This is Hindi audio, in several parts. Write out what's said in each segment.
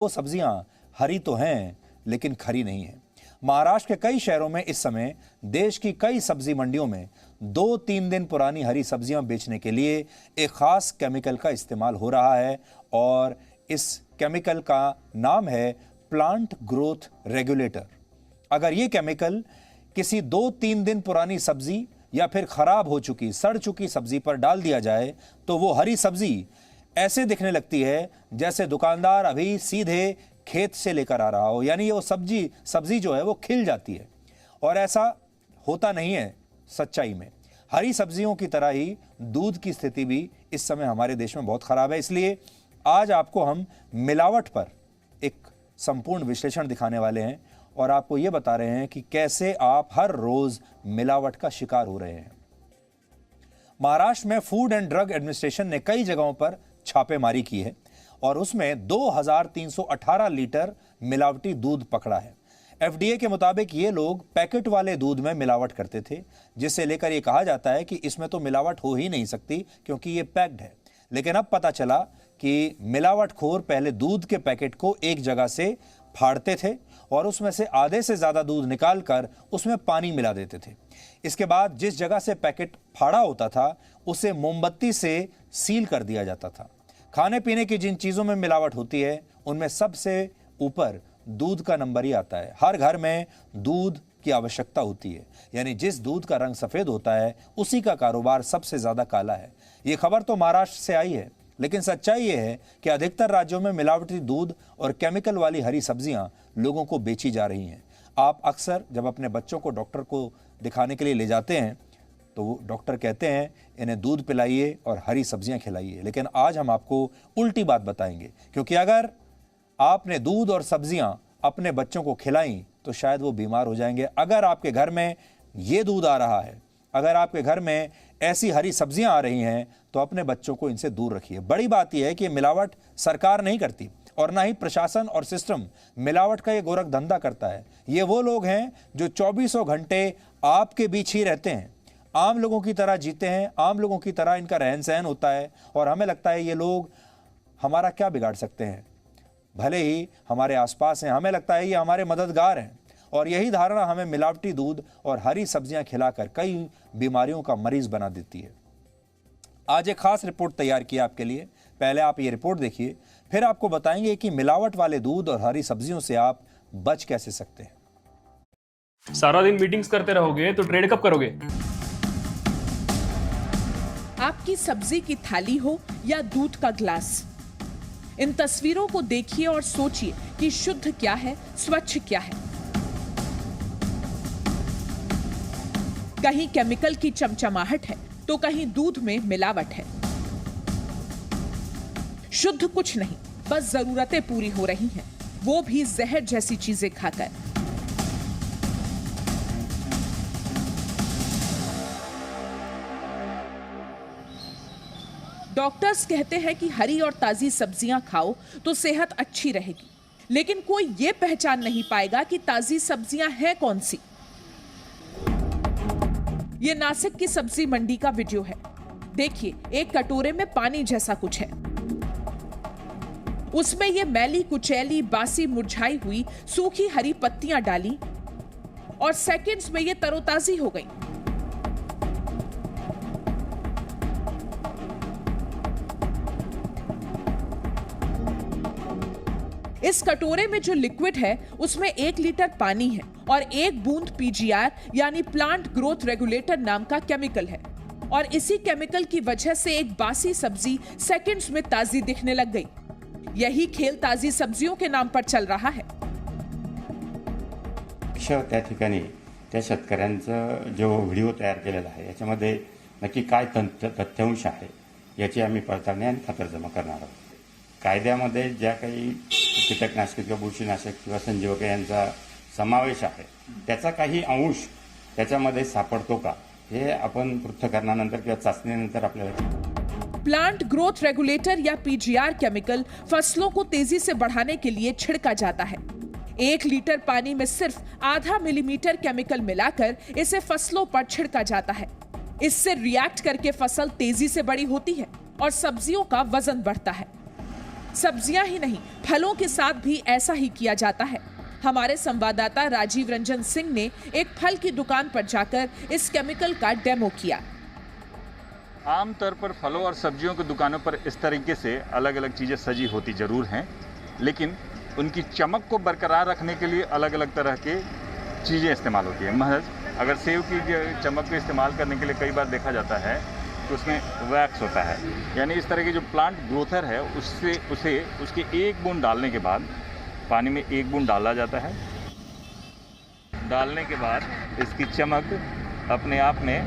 वो सब्जियां हरी तो हैं लेकिन खरी नहीं है। महाराष्ट्र के कई शहरों में इस समय देश की कई सब्जी मंडियों में 2-3 दिन पुरानी हरी सब्जियां बेचने के लिए एक खास केमिकल का इस्तेमाल हो रहा है और इस केमिकल का नाम है प्लांट ग्रोथ रेगुलेटर। अगर ये केमिकल किसी 2-3 दिन पुरानी सब्जी या फिर खराब हो चुकी सड़ चुकी सब्जी पर डाल दिया जाए तो वो हरी सब्जी ऐसे दिखने लगती है जैसे दुकानदार अभी सीधे खेत से लेकर आ रहा हो, यानी वो सब्जी जो है वो खिल जाती है। और ऐसा होता नहीं है सच्चाई में। हरी सब्जियों की तरह ही दूध की स्थिति भी इस समय हमारे देश में बहुत खराब है। इसलिए आज आपको हम मिलावट पर एक संपूर्ण विश्लेषण दिखाने वाले हैं और आपको ये बता रहे हैं कि कैसे आप हर रोज मिलावट का शिकार हो रहे हैं। महाराष्ट्र में फूड एंड ड्रग एडमिनिस्ट्रेशन ने कई जगहों पर छापेमारी की है और उसमें 2318 लीटर मिलावटी दूध पकड़ा है। एफडीए के मुताबिक ये लोग पैकेट वाले दूध में मिलावट करते थे, जिससे लेकर ये कहा जाता है कि इसमें तो मिलावट हो ही नहीं सकती क्योंकि ये पैक्ड है। लेकिन अब पता चला कि मिलावटखोर पहले दूध के पैकेट को एक जगह से फाड़ते थे और उसमें से आधे से ज्यादा दूध निकालकर उसमें पानी मिला देते थे। इसके बाद जिस जगह से पैकेट फाड़ा होता था उसे मोमबत्ती से सील कर दिया जाता था। खाने पीने की जिन चीजों में मिलावट होती है उनमें सबसे ऊपर दूध का नंबर ही आता है। हर घर में दूध की आवश्यकता होती है, यानी जिस दूध का रंग सफेद होता है उसी का कारोबार सबसे ज्यादा काला है। ये खबर तो महाराष्ट्र से आई है, लेकिन सच्चाई ये है कि अधिकतर राज्यों में मिलावटी दूध और केमिकल वाली हरी सब्जियां लोगों को बेची जा रही हैं। आप अक्सर जब अपने बच्चों को डॉक्टर को दिखाने के लिए ले जाते हैं तो वो डॉक्टर कहते हैं इन्हें दूध पिलाइए और हरी सब्जियां खिलाइए, लेकिन आज हम आपको उल्टी बात बताएंगे, क्योंकि अगर आपने दूध और सब्जियां अपने बच्चों को खिलाई तो शायद वो बीमार हो जाएंगे। अगर आपके घर में ये दूध आ रहा है, अगर आपके घर में ऐसी हरी सब्जियां आ रही हैं तो अपने बच्चों को इनसे दूर रखिए। बड़ी बात यह है कि मिलावट सरकार नहीं करती और ना ही प्रशासन और सिस्टम मिलावट का ये गोरख धंधा करता है। ये वो लोग हैं जो 24 घंटे आपके बीच ही रहते हैं, आम लोगों की तरह जीते हैं, आम लोगों की तरह इनका रहन सहन होता है और हमें लगता है ये लोग हमारा क्या बिगाड़ सकते हैं, भले ही हमारे आसपास हैं, हमें लगता है ये हमारे मददगार हैं। और यही धारणा हमें मिलावटी दूध और हरी सब्जियां खिलाकर कई बीमारियों का मरीज बना देती है। आज एक खास रिपोर्ट तैयार की आपके लिए। पहले आप ये रिपोर्ट देखिए, फिर आपको बताएंगे कि मिलावट वाले दूध और हरी सब्जियों से आप बच कैसे सकते हैं। सारा दिन मीटिंग्स करते रहोगे तो ट्रेड कब करोगे? आपकी सब्जी की थाली हो या दूध का ग्लास, इन तस्वीरों को देखिए और सोचिए कि शुद्ध क्या है, स्वच्छ क्या है। कहीं केमिकल की चमचमाहट है तो कहीं दूध में मिलावट है। शुद्ध कुछ नहीं, बस जरूरतें पूरी हो रही हैं, वो भी जहर जैसी चीजें खाकर। डॉक्टर्स कहते हैं कि हरी और ताजी सब्जियां खाओ तो सेहत अच्छी रहेगी, लेकिन कोई ये पहचान नहीं पाएगा कि ताजी सब्जियां हैं कौन सी। ये नासिक की सब्जी मंडी का वीडियो है। देखिए, एक कटोरे में पानी जैसा कुछ है, उसमें ये मैली कुचैली बासी मुरझाई हुई सूखी हरी पत्तियां डाली और सेकंड्स में ये तरोताजी हो गई। इस कटोरे में जो लिक्विड है उसमें 1 लीटर पानी है और 1 बूंद पीजीआर यानी प्लांट ग्रोथ रेगुलेटर नाम का केमिकल है। और इसी केमिकल की वजह से एक बासी सब्जी सेकंड्स में ताजी दिखने लग गई। यही खेल ताजी सब्जियों के नाम पर चल रहा है। त्या ठिकाणी त्या शेतकऱ्यांचा जो व्हिडिओ तयार केलेला आहे याच्यामध्ये नक्की काय तथ्यांश आहे याची आम्ही पडताळणी आणि खातरजमा करणार आहोत। कायद्यामध्ये ज्या काही कीटकनाशक किंवा बुरशीनाशक किंवा संजीवक यांचा समावेश आहे त्याचा काही अंश त्याच्यामध्ये सापडतो का हे आपण पृथक्करणानंतर किंवा चाचणीनंतर आपल्याला। प्लांट ग्रोथ रेगुलेटर या पीजीआर केमिकल फसलों को तेजी से बढ़ाने के लिए छिड़का जाता है। 1 लीटर पानी में सिर्फ आधा मिलीमीटर केमिकल मिलाकर इसे फसलों पर छिड़का जाता है। इससे रिएक्ट करके फसल तेजी से बड़ी होती है और सब्जियों का वजन बढ़ता है। सब्जियां ही नहीं, फलों के साथ भी ऐसा ही किया जाता है। हमारे संवाददाता राजीव रंजन सिंह ने एक फल की दुकान पर जाकर इस केमिकल का डेमो किया। आमतौर पर फलों और सब्जियों की दुकानों पर इस तरीके से अलग अलग चीज़ें सजी होती ज़रूर हैं, लेकिन उनकी चमक को बरकरार रखने के लिए अलग अलग तरह के चीज़ें इस्तेमाल होती हैं। महज अगर सेब की चमक को इस्तेमाल करने के लिए कई बार देखा जाता है तो उसमें वैक्स होता है, यानी इस तरह की जो प्लांट ग्रोथर है उसके एक बूंद डालने के बाद पानी में एक बूंद डाला जाता है। डालने के बाद इसकी चमक अपने आप में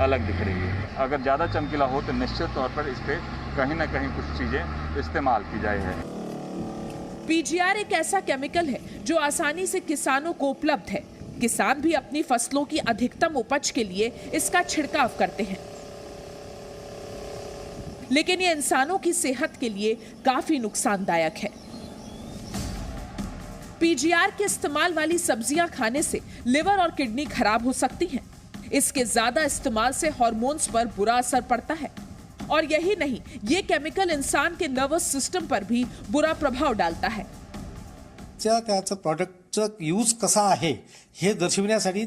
अलग दिख रही है। अगर ज़्यादा चमकीला हो तो निश्चित तौर पर इस पर कहीं ना कहीं कुछ चीज़ें इस्तेमाल की जाए है। पीजीआर एक ऐसा केमिकल है जो आसानी से किसानों को उपलब्ध है। किसान भी अपनी फसलों की अधिकतम उपज के लिए इसका छिड़काव करते हैं, लेकिन ये इंसानों की सेहत के लिए काफी नुकसानदायक है। पीजीआर के इस्तेमाल वाली सब्जियां खाने से लिवर और किडनी खराब हो सकती हैं। इसके ज्यादा इस्तेमाल से हार्मोन्स पर बुरा असर पड़ता है। और यही नहीं, ये केमिकल इंसान के नर्वस सिस्टम पर भी बुरा प्रभाव डालता है। त्याचं प्रॉडक्टचं यूज कसा आहे हे दर्शविण्यासाठी